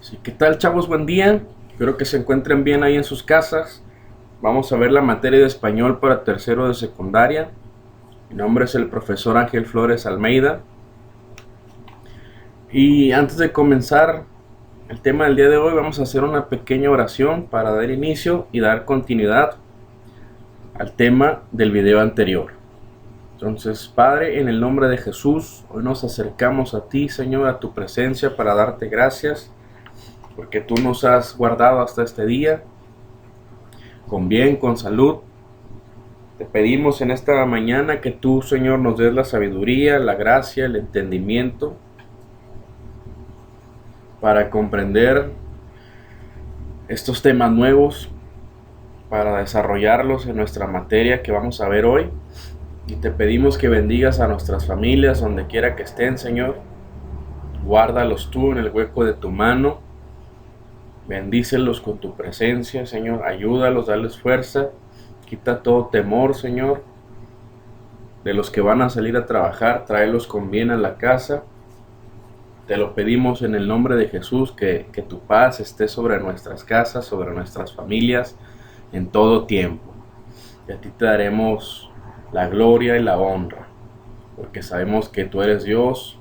Sí, ¿qué tal, chavos? Buen día. Espero que se encuentren bien ahí en sus casas. Vamos a ver la materia de español para tercero de secundaria. Mi nombre es el profesor Ángel Flores Almeida. Y antes de comenzar el tema del día de hoy, vamos a hacer una pequeña oración para dar inicio y dar continuidad al tema del video anterior. Entonces, Padre, en el nombre de Jesús, hoy nos acercamos a ti, Señor, a tu presencia para darte gracias, porque tú nos has guardado hasta este día, con bien, con salud. Te pedimos en esta mañana que tú, Señor, nos des la sabiduría, la gracia, el entendimiento para comprender estos temas nuevos, para desarrollarlos en nuestra materia que vamos a ver hoy. Y te pedimos que bendigas a nuestras familias donde quiera que estén, Señor. Guárdalos tú en el hueco de tu mano. Bendícelos con tu presencia, Señor. Ayúdalos, dales fuerza. Quita todo temor, Señor. De los que van a salir a trabajar, tráelos con bien a la casa. Te lo pedimos en el nombre de Jesús, que tu paz esté sobre nuestras casas, sobre nuestras familias, en todo tiempo. Y a ti te daremos la gloria y la honra, porque sabemos que tú eres Dios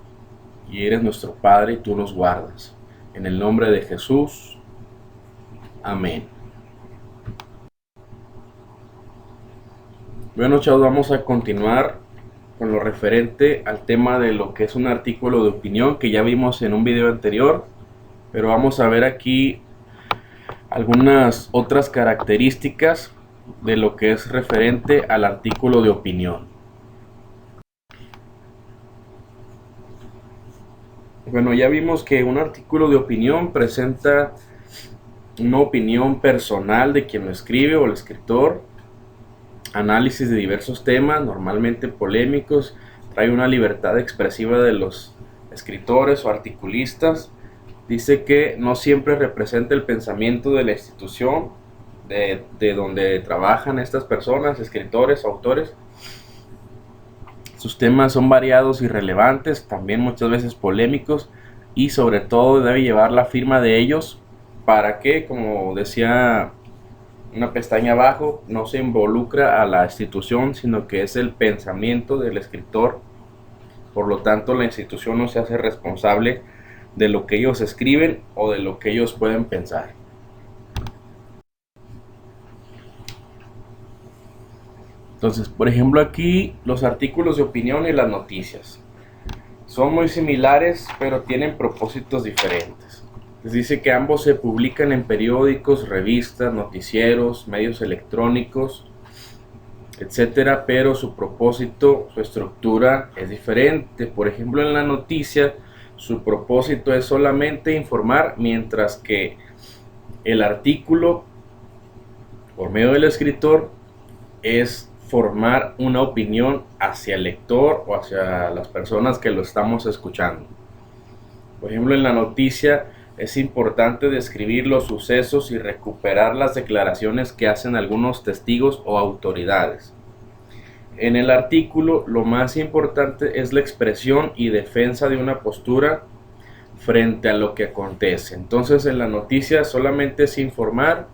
y eres nuestro Padre y tú nos guardas. En el nombre de Jesús, amén. Bueno, chavos, vamos a continuar con lo referente al tema de lo que es un artículo de opinión que ya vimos en un video anterior, pero vamos a ver aquí algunas otras características de lo que es referente al artículo de opinión. Bueno, ya vimos que un artículo de opinión presenta una opinión personal de quien lo escribe o el escritor, análisis de diversos temas, normalmente polémicos, trae una libertad expresiva de los escritores o articulistas. Dice que no siempre representa el pensamiento de la institución de donde trabajan estas personas, escritores, autores. Sus temas son variados y relevantes, también muchas veces polémicos, y sobre todo debe llevar la firma de ellos para que, como decía una pestaña abajo, no se involucra a la institución, sino que es el pensamiento del escritor. Por lo tanto, la institución no se hace responsable de lo que ellos escriben o de lo que ellos pueden pensar. Entonces, por ejemplo, aquí los artículos de opinión y las noticias son muy similares, pero tienen propósitos diferentes. Les dice que ambos se publican en periódicos, revistas, noticieros, medios electrónicos, etcétera, pero su propósito, su estructura es diferente. Por ejemplo, en la noticia, su propósito es solamente informar, mientras que el artículo, por medio del escritor, es formar una opinión hacia el lector o hacia las personas que lo estamos escuchando. Por ejemplo, en la noticia es importante describir los sucesos y recuperar las declaraciones que hacen algunos testigos o autoridades. En el artículo, lo más importante es la expresión y defensa de una postura frente a lo que acontece. Entonces, en la noticia solamente es informar,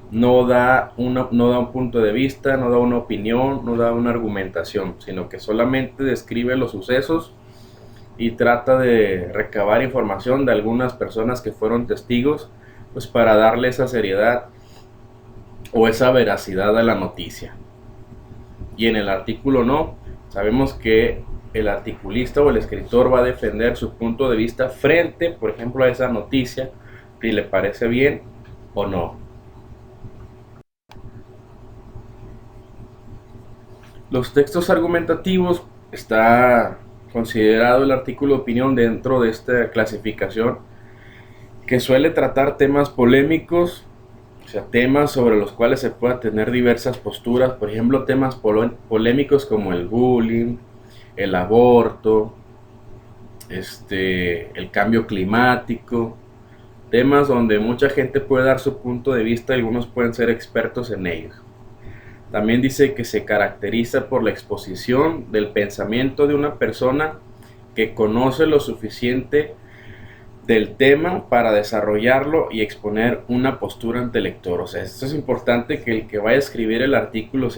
no da un punto de vista, no da una opinión, no da una argumentación, sino que solamente describe los sucesos y trata de recabar información de algunas personas que fueron testigos, pues para darle esa seriedad o esa veracidad a la noticia. Y en el artículo no, sabemos que el articulista o el escritor va a defender su punto de vista frente, por ejemplo, a esa noticia, si le parece bien o no. Los textos argumentativos está considerado el artículo de opinión dentro de esta clasificación, que suele tratar temas polémicos, o sea, temas sobre los cuales se pueda tener diversas posturas. Por ejemplo, temas polémicos como el bullying, el aborto, el cambio climático, temas donde mucha gente puede dar su punto de vista y algunos pueden ser expertos en ellos. También dice que se caracteriza por la exposición del pensamiento de una persona que conoce lo suficiente del tema para desarrollarlo y exponer una postura ante el lector. O sea, esto es importante, que el que vaya a escribir el artículo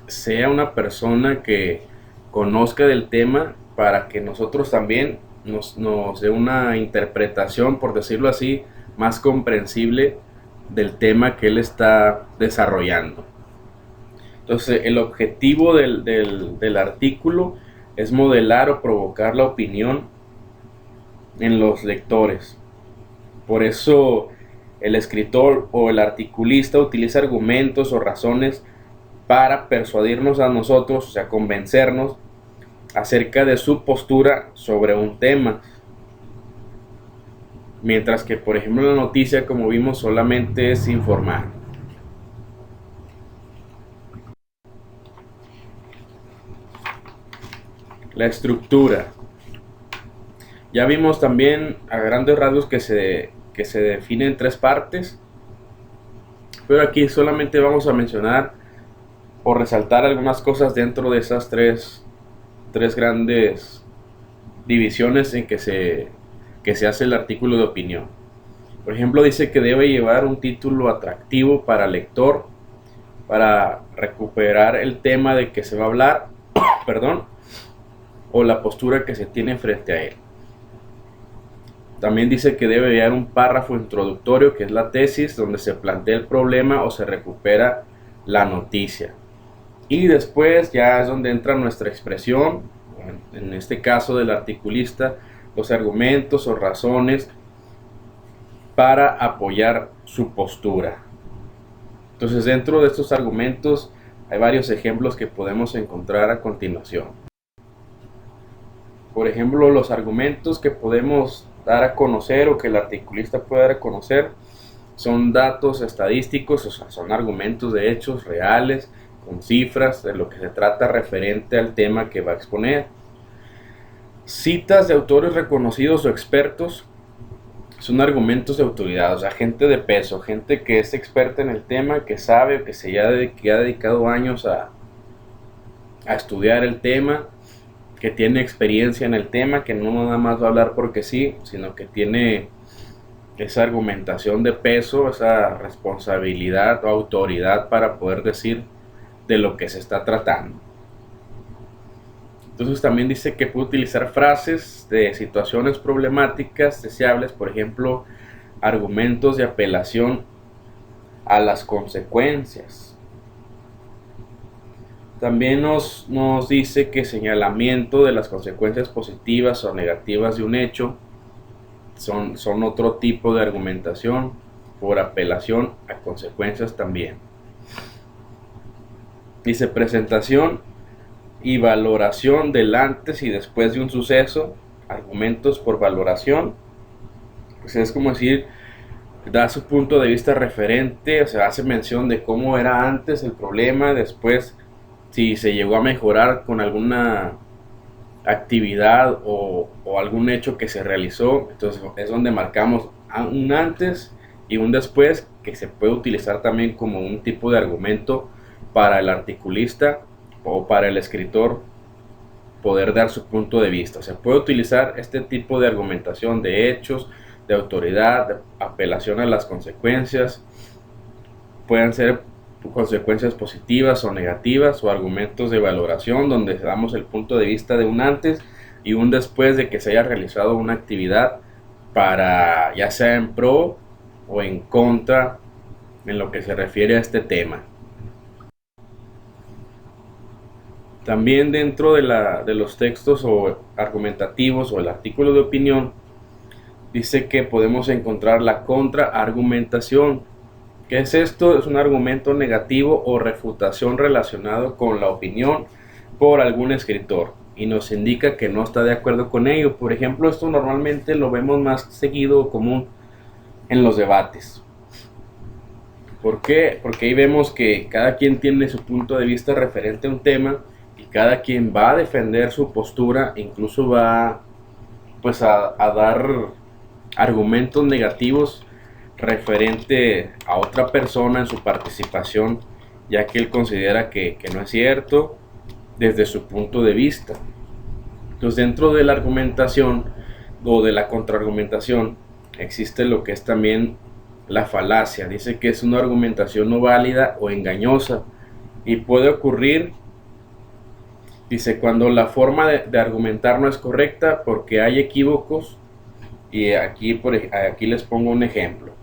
sea una persona que conozca del tema, para que nosotros también nos dé una interpretación, por decirlo así, más comprensible del tema que él está desarrollando. Entonces, el objetivo del artículo es modelar o provocar la opinión en los lectores. Por eso el escritor o el articulista utiliza argumentos o razones para persuadirnos a nosotros, o sea, convencernos acerca de su postura sobre un tema. Mientras que, por ejemplo, la noticia, como vimos, solamente es informar. La estructura. Ya vimos también a grandes rasgos que se define en 3 partes, pero aquí solamente vamos a mencionar o resaltar algunas cosas dentro de esas tres grandes divisiones en que se hace el artículo de opinión. Por ejemplo, dice que debe llevar un título atractivo para el lector, para recuperar el tema de que se va a hablar, perdón, o la postura que se tiene frente a él. También dice que debe llevar un párrafo introductorio, que es la tesis, donde se plantea el problema o se recupera la noticia. Y después ya es donde entra nuestra expresión, en este caso del articulista, los argumentos o razones para apoyar su postura. Entonces, dentro de estos argumentos hay varios ejemplos que podemos encontrar a continuación. Por ejemplo, los argumentos que podemos dar a conocer, o que el articulista puede dar a conocer, son datos estadísticos, o sea, son argumentos de hechos reales, con cifras de lo que se trata referente al tema que va a exponer. Citas de autores reconocidos o expertos son argumentos de autoridad, o sea, gente de peso, gente que es experta en el tema, que sabe, que ha dedicado años a estudiar el tema, que tiene experiencia en el tema, que no nada más va a hablar porque sí, sino que tiene esa argumentación de peso, esa responsabilidad o autoridad para poder decir de lo que se está tratando. Entonces también dice que puede utilizar frases de situaciones problemáticas deseables, por ejemplo, argumentos de apelación a las consecuencias. También nos dice que señalamiento de las consecuencias positivas o negativas de un hecho son otro tipo de argumentación, por apelación a consecuencias también. Dice presentación y valoración del antes y después de un suceso, argumentos por valoración. Pues es como decir, da su punto de vista referente, o sea, hace mención de cómo era antes el problema, después si se llegó a mejorar con alguna actividad o algún hecho que se realizó. Entonces es donde marcamos un antes y un después, que se puede utilizar también como un tipo de argumento para el articulista o para el escritor poder dar su punto de vista. O sea, puede utilizar este tipo de argumentación de hechos, de autoridad, de apelación a las consecuencias. Pueden ser consecuencias positivas o negativas, o argumentos de valoración, donde damos el punto de vista de un antes y un después de que se haya realizado una actividad, para ya sea en pro o en contra en lo que se refiere a este tema. También dentro de los textos o argumentativos o el artículo de opinión, dice que podemos encontrar la contraargumentación. ¿Qué es esto? Es un argumento negativo o refutación relacionado con la opinión por algún escritor y nos indica que no está de acuerdo con ello. Por ejemplo, esto normalmente lo vemos más seguido o común en los debates. ¿Por qué? Porque ahí vemos que cada quien tiene su punto de vista referente a un tema y cada quien va a defender su postura, incluso va pues a dar argumentos negativos referente a otra persona en su participación, ya que él considera que no es cierto desde su punto de vista. Entonces, dentro de la argumentación o de la contraargumentación, existe lo que es también la falacia. Dice que es una argumentación no válida o engañosa y puede ocurrir, dice, cuando la forma de argumentar no es correcta porque hay equívocos. Y aquí les pongo un ejemplo.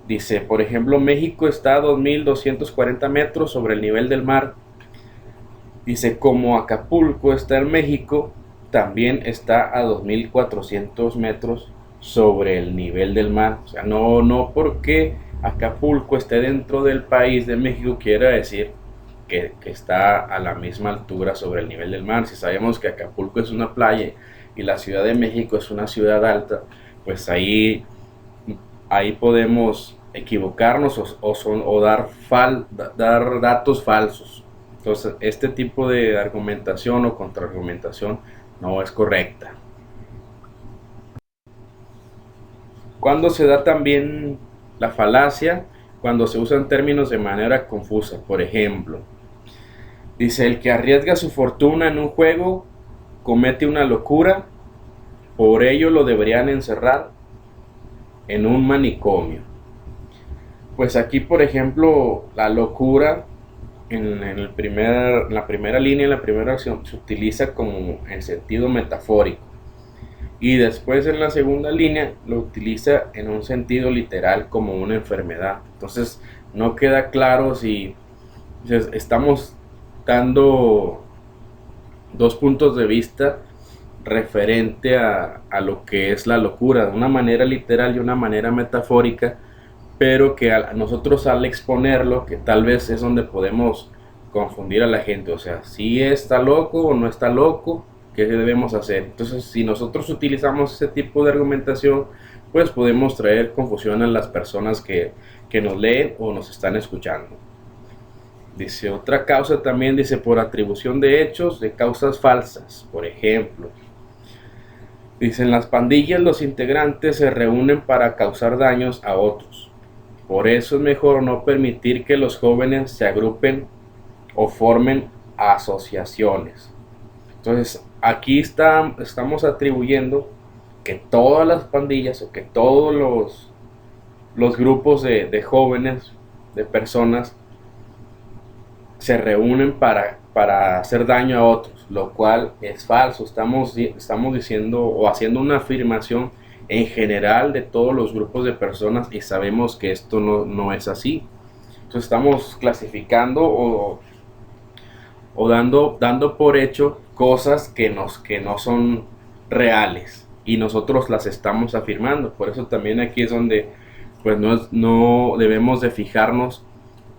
Dice, por ejemplo, México está a 2.240 metros sobre el nivel del mar. Dice, como Acapulco está en México, también está a 2.400 metros sobre el nivel del mar. O sea, no porque Acapulco esté dentro del país de México quiere decir que está a la misma altura sobre el nivel del mar. Si sabemos que Acapulco es una playa y la Ciudad de México es una ciudad alta, pues ahí podemos equivocarnos o dar datos falsos. Entonces, este tipo de argumentación o contraargumentación no es correcta. Cuando se da también la falacia, cuando se usan términos de manera confusa. Por ejemplo, dice, el que arriesga su fortuna en un juego comete una locura, por ello lo deberían encerrar en un manicomio. Pues aquí, por ejemplo, la locura en la primera línea, en la primera acción, se utiliza como en sentido metafórico. Y después en la segunda línea lo utiliza en un sentido literal como una enfermedad. Entonces no queda claro si estamos dando dos puntos de vista referente a lo que es la locura, de una manera literal y una manera metafórica, pero que nosotros al exponerlo, que tal vez es donde podemos confundir a la gente, o sea, si está loco o no está loco, ¿qué debemos hacer? Entonces, si nosotros utilizamos ese tipo de argumentación, pues podemos traer confusión a las personas que nos leen o nos están escuchando. Dice, otra causa también, dice, por atribución de hechos de causas falsas. Por ejemplo, dice, en las pandillas los integrantes se reúnen para causar daños a otros. Por eso es mejor no permitir que los jóvenes se agrupen o formen asociaciones. Entonces, aquí estamos atribuyendo que todas las pandillas o que todos los grupos de jóvenes, de personas, se reúnen para hacer daño a otros, lo cual es falso. Estamos diciendo o haciendo una afirmación en general de todos los grupos de personas y sabemos que esto no es así. Entonces estamos clasificando o dando por hecho cosas que no son reales y nosotros las estamos afirmando. Por eso también aquí es donde pues no debemos de fijarnos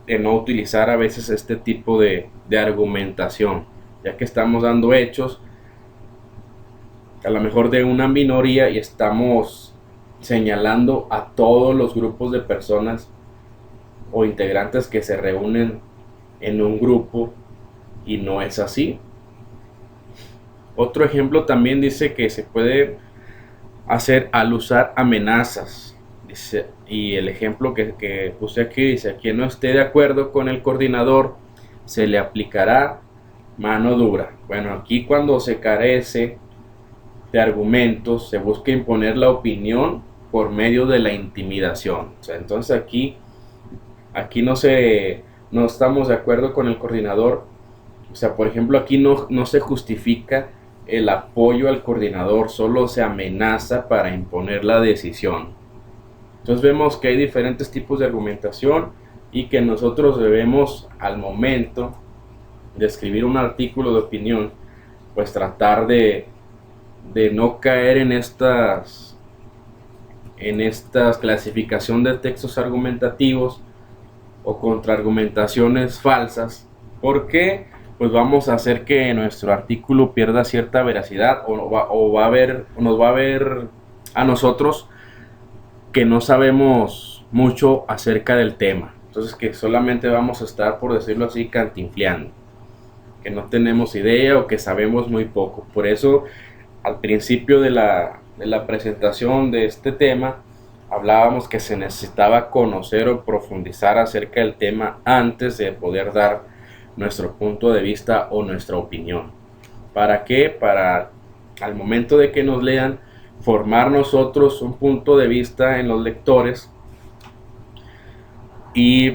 en no utilizar a veces este tipo de argumentación, ya que estamos dando hechos a lo mejor de una minoría y estamos señalando a todos los grupos de personas o integrantes que se reúnen en un grupo y no es así. Otro ejemplo también dice que se puede hacer al usar amenazas. Dice, y el ejemplo que puse aquí dice, a quien no esté de acuerdo con el coordinador se le aplicará mano dura. Bueno, aquí cuando se carece de argumentos se busca imponer la opinión por medio de la intimidación. O sea, entonces aquí no estamos de acuerdo con el coordinador. O sea, por ejemplo, aquí no se justifica el apoyo al coordinador, solo se amenaza para imponer la decisión. Entonces vemos que hay diferentes tipos de argumentación y que nosotros debemos, al momento de escribir un artículo de opinión, pues tratar de no caer en esta clasificación de textos argumentativos o contraargumentaciones falsas, porque pues vamos a hacer que nuestro artículo pierda cierta veracidad o nos va a ver a nosotros que no sabemos mucho acerca del tema. Entonces que solamente vamos a estar, por decirlo así, cantinfleando, que no tenemos idea o que sabemos muy poco. Por eso al principio de la presentación de este tema hablábamos que se necesitaba conocer o profundizar acerca del tema antes de poder dar nuestro punto de vista o nuestra opinión. ¿Para qué? Para al momento de que nos lean formar nosotros un punto de vista en los lectores,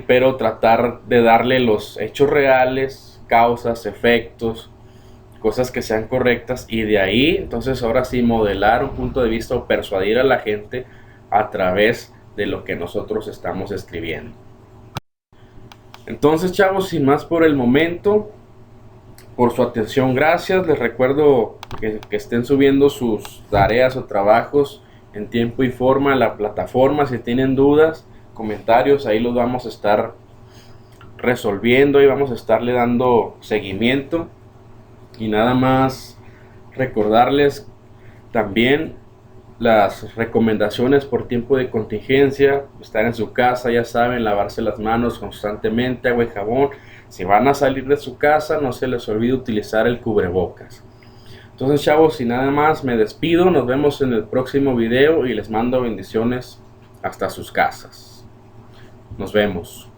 pero tratar de darle los hechos reales, causas, efectos, cosas que sean correctas, y de ahí entonces ahora sí modelar un punto de vista o persuadir a la gente a través de lo que nosotros estamos escribiendo. Entonces, chavos, sin más por el momento, por su atención, gracias. Les recuerdo que estén subiendo sus tareas o trabajos en tiempo y forma a la plataforma. Si tienen dudas, comentarios, ahí los vamos a estar resolviendo y vamos a estarle dando seguimiento. Y nada más recordarles también las recomendaciones por tiempo de contingencia: estar en su casa, ya saben, lavarse las manos constantemente, agua y jabón. Si van a salir de su casa, no se les olvide utilizar el cubrebocas. Entonces, chavos, sin nada más, me despido. Nos vemos en el próximo video y les mando bendiciones hasta sus casas. Nos vemos.